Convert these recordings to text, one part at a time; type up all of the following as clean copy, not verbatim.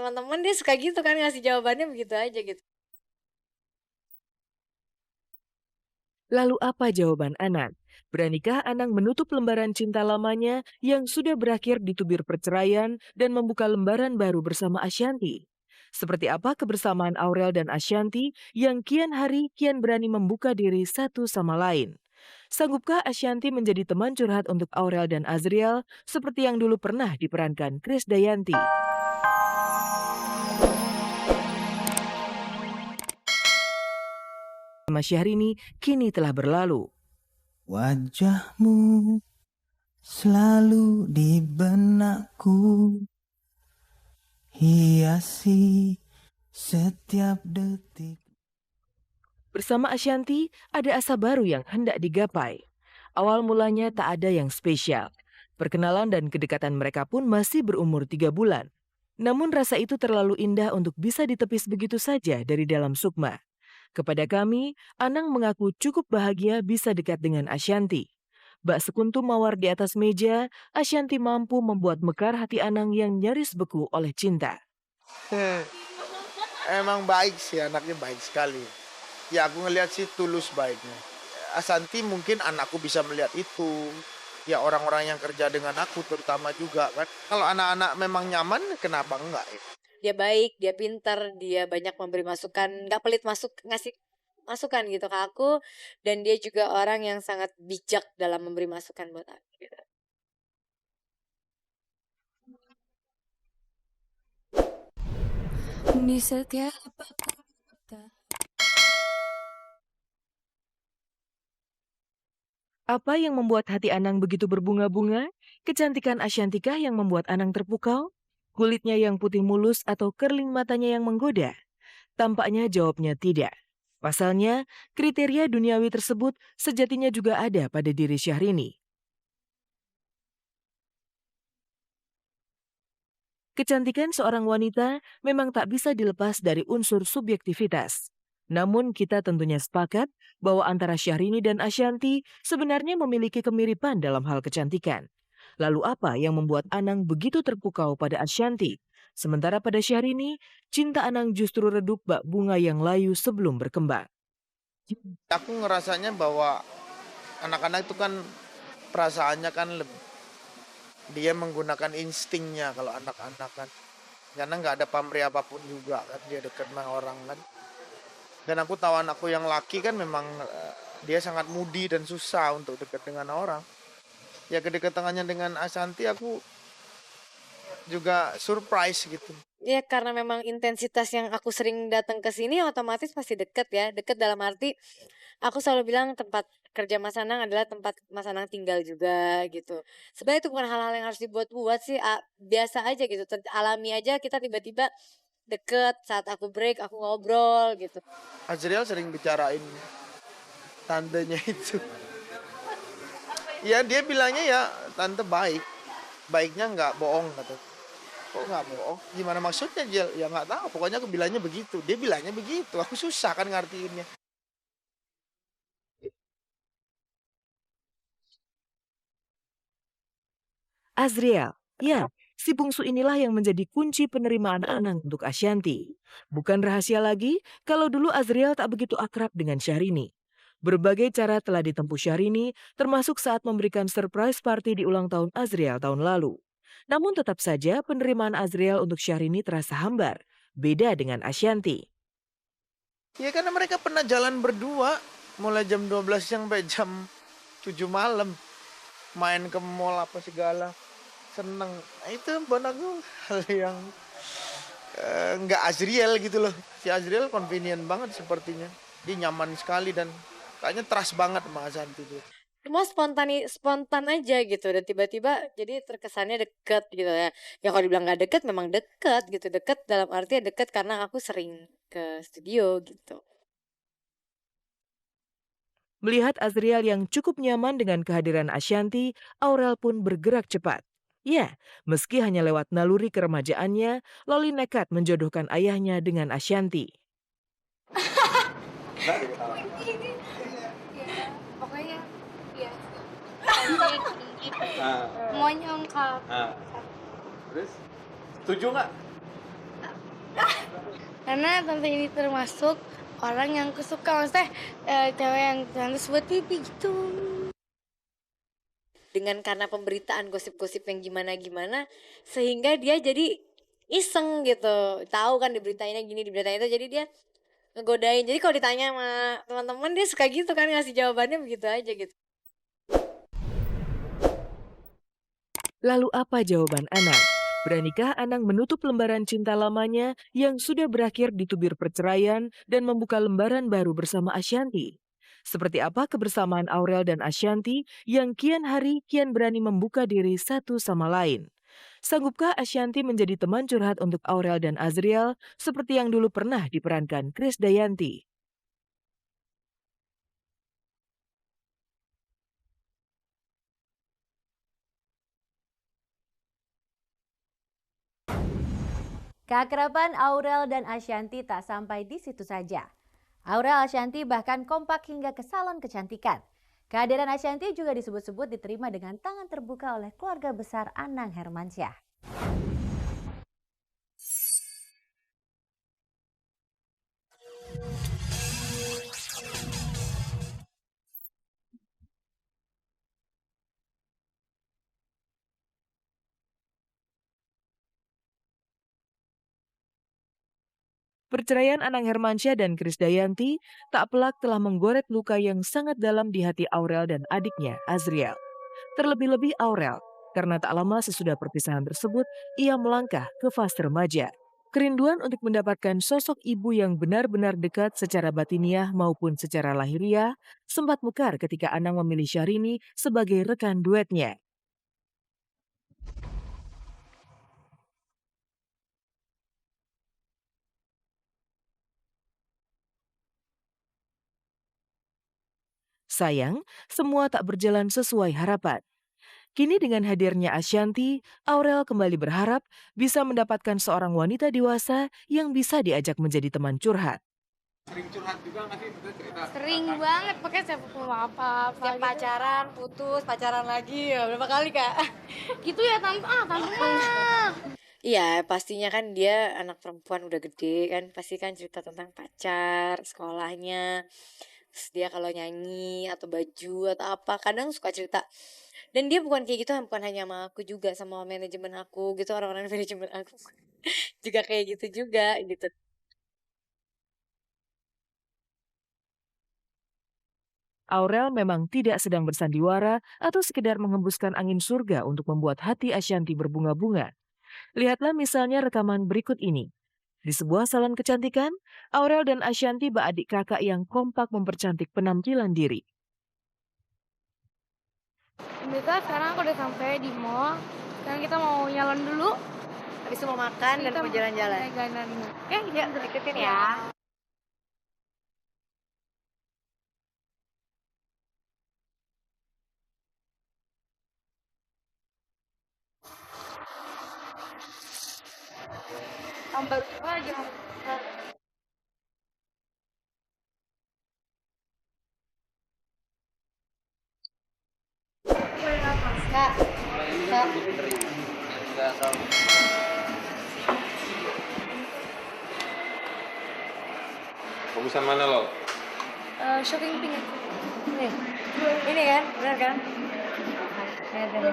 teman-teman dia suka gitu kan ngasih jawabannya begitu aja gitu. Lalu apa jawaban Anang? Beranikah Anang menutup lembaran cinta lamanya yang sudah berakhir di tubir perceraian dan membuka lembaran baru bersama Ashanti? Seperti apa kebersamaan Aurel dan Ashanti yang kian hari kian berani membuka diri satu sama lain? Sanggupkah Ashanti menjadi teman curhat untuk Aurel dan Azriel seperti yang dulu pernah diperankan Krisdayanti? Sama Syahrini kini telah berlalu. Wajahmu selalu di benakku, hiasi setiap detik. Bersama Ashanti, ada asa baru yang hendak digapai. Awal mulanya tak ada yang spesial. Perkenalan dan kedekatan mereka pun masih berumur 3 bulan. Namun rasa itu terlalu indah untuk bisa ditepis begitu saja dari dalam sukma. Kepada kami, Anang mengaku cukup bahagia bisa dekat dengan Ashanti. Bak sekuntum mawar di atas meja, Ashanti mampu membuat mekar hati Anang yang nyaris beku oleh cinta. Emang baik sih, anaknya baik sekali. Ya aku ngelihat sih tulus baiknya. Asanti mungkin anakku bisa melihat itu. Ya orang-orang yang kerja dengan aku terutama juga kan. Kalau anak-anak memang nyaman, kenapa enggak ya? Dia baik, dia pintar, dia banyak memberi masukan, nggak pelit ngasih masukan gitu ke aku, dan dia juga orang yang sangat bijak dalam memberi masukan buat aku gitu. Di setiap kata. Apa yang membuat hati Anang begitu berbunga-bunga? Kecantikan Ashantikah yang membuat Anang terpukau? Kulitnya yang putih mulus atau kerling matanya yang menggoda? Tampaknya jawabnya tidak. Pasalnya, kriteria duniawi tersebut sejatinya juga ada pada diri Syahrini. Kecantikan seorang wanita memang tak bisa dilepas dari unsur subjektivitas. Namun kita tentunya sepakat bahwa antara Syahrini dan Ashanti sebenarnya memiliki kemiripan dalam hal kecantikan. Lalu apa yang membuat Anang begitu terpukau pada Ashanti? Sementara pada Syahrini, cinta Anang justru redup bak bunga yang layu sebelum berkembang. Aku ngerasanya bahwa anak-anak itu kan perasaannya kan dia menggunakan instingnya kalau anak-anak kan. Karena nggak ada pamrih apapun juga kan dia dekat sama orang kan. Dan aku tahu anakku yang laki kan memang dia sangat moody dan susah untuk dekat dengan orang. Ya kedekatannya dengan Ashanti aku juga surprise gitu. Ya karena memang intensitas yang aku sering datang ke sini otomatis pasti deket ya. Deket dalam arti aku selalu bilang tempat kerja Mas Anang adalah tempat Mas Anang tinggal juga gitu. Sebenarnya itu bukan hal-hal yang harus dibuat-buat sih, biasa aja gitu. Alami aja kita tiba-tiba deket saat aku break, aku ngobrol gitu. Azriel sering bicarain tantenya itu. Ya dia bilangnya ya tante baik. Baiknya nggak bohong kata. Kok nggak bohong? Gimana maksudnya Jel? Ya nggak tahu. Pokoknya aku bilangnya begitu. Dia bilangnya begitu. Aku susah kan ngartiinnya. Azriel, ya, si bungsu inilah yang menjadi kunci penerimaan Anang untuk Ashanti. Bukan rahasia lagi kalau dulu Azriel tak begitu akrab dengan Syahrini. Berbagai cara telah ditempuh Syahrini, termasuk saat memberikan surprise party di ulang tahun Azriel tahun lalu. Namun tetap saja penerimaan Azriel untuk Syahrini terasa hambar, beda dengan Ashanti. Ya karena mereka pernah jalan berdua. Mulai jam 12 siang sampai jam 7 malam. Main ke mall apa segala. Seneng. Nah, itu buat aku hal yang nggak Azriel gitu loh. Si Azriel convenient banget sepertinya. Dia nyaman sekali dan kayaknya trust banget sama Ashanti tuh. Semua spontan aja gitu dan tiba-tiba jadi terkesannya deket gitu ya. Ya kalau dibilang nggak deket memang deket gitu. Deket dalam arti deket karena aku sering ke studio gitu. Melihat Azriel yang cukup nyaman dengan kehadiran Ashanti, Aurel pun bergerak cepat. Ya, meski hanya lewat naluri keremajaannya, Loli nekat menjodohkan ayahnya dengan Ashanti. Pokoknya ya cantik gitu. Semuanya lengkap. Terus setuju nggak? Karena tante ini termasuk orang yang aku suka, maksudnya cewek yang tante buat pipi gitu. Dengan karena pemberitaan gosip-gosip yang gimana-gimana, sehingga dia jadi iseng gitu. Tahu kan diberitainnya gini, diberitainnya itu, jadi dia ngegodain. Jadi kalau ditanya sama teman-teman dia suka gitu kan ngasih jawabannya begitu aja gitu. Lalu apa jawaban Anang? Beranikah Anang menutup lembaran cinta lamanya yang sudah berakhir di tubir perceraian dan membuka lembaran baru bersama Ashanty? Seperti apa kebersamaan Aurel dan Ashanty yang kian hari kian berani membuka diri satu sama lain? Sanggupkah Ashanty menjadi teman curhat untuk Aurel dan Azriel seperti yang dulu pernah diperankan Krisdayanti? Keakraban Aurel dan Ashanty tak sampai di situ saja. Aurel Ashanty bahkan kompak hingga ke salon kecantikan. Kehadiran Ashanty juga disebut-sebut diterima dengan tangan terbuka oleh keluarga besar Anang Hermansyah. Perceraian Anang Hermansyah dan Krisdayanti tak pelak telah menggoret luka yang sangat dalam di hati Aurel dan adiknya, Azriel. Terlebih-lebih Aurel, karena tak lama sesudah perpisahan tersebut, ia melangkah ke fase remaja. Kerinduan untuk mendapatkan sosok ibu yang benar-benar dekat secara batiniah maupun secara lahiriah sempat mekar ketika Anang memilih Syahrini sebagai rekan duetnya. Sayang, semua tak berjalan sesuai harapan. Kini dengan hadirnya Ashanty, Aurel kembali berharap bisa mendapatkan seorang wanita dewasa yang bisa diajak menjadi teman curhat. Sering banget, pakai saya mau apa-apa. Setiap gitu. pacaran, putus, pacaran lagi, ya berapa kali Kak? Gitu ya tante, tante mah. Iya, pastinya kan dia anak perempuan udah gede kan, pasti kan cerita tentang pacar, sekolahnya. Terus dia kalau nyanyi atau baju atau apa, kadang suka cerita. Dan dia bukan kayak gitu, bukan hanya sama aku juga, sama manajemen aku gitu, orang-orang manajemen aku juga kayak gitu juga gitu. Aurel memang tidak sedang bersandiwara atau sekedar menghembuskan angin surga untuk membuat hati Ashanty berbunga-bunga. Lihatlah misalnya rekaman berikut ini. Di sebuah salon kecantikan, Aurel dan Ashanty beradik kakak yang kompak mempercantik penampilan diri. Kita sekarang aku udah sampai di mall. Sekarang kita mau nyalon dulu. Habis itu mau makan dan mau jalan-jalan. Jalan-jalan. Oke, yuk ikutin ya. Tambah aja. Kak, Kak. Bagusan mana lo? Shopping pink. Nih, ini kan, benar kan? Ada.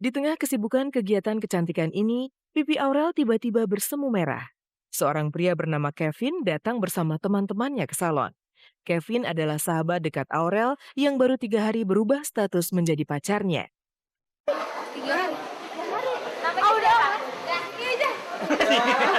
Di tengah kesibukan kegiatan kecantikan ini, pipi Aurel tiba-tiba bersemu merah. Seorang pria bernama Kevin datang bersama teman-temannya ke salon. Kevin adalah sahabat dekat Aurel yang baru 3 hari berubah status menjadi pacarnya. 3 hari. 3 hari. Udah. Ini aja.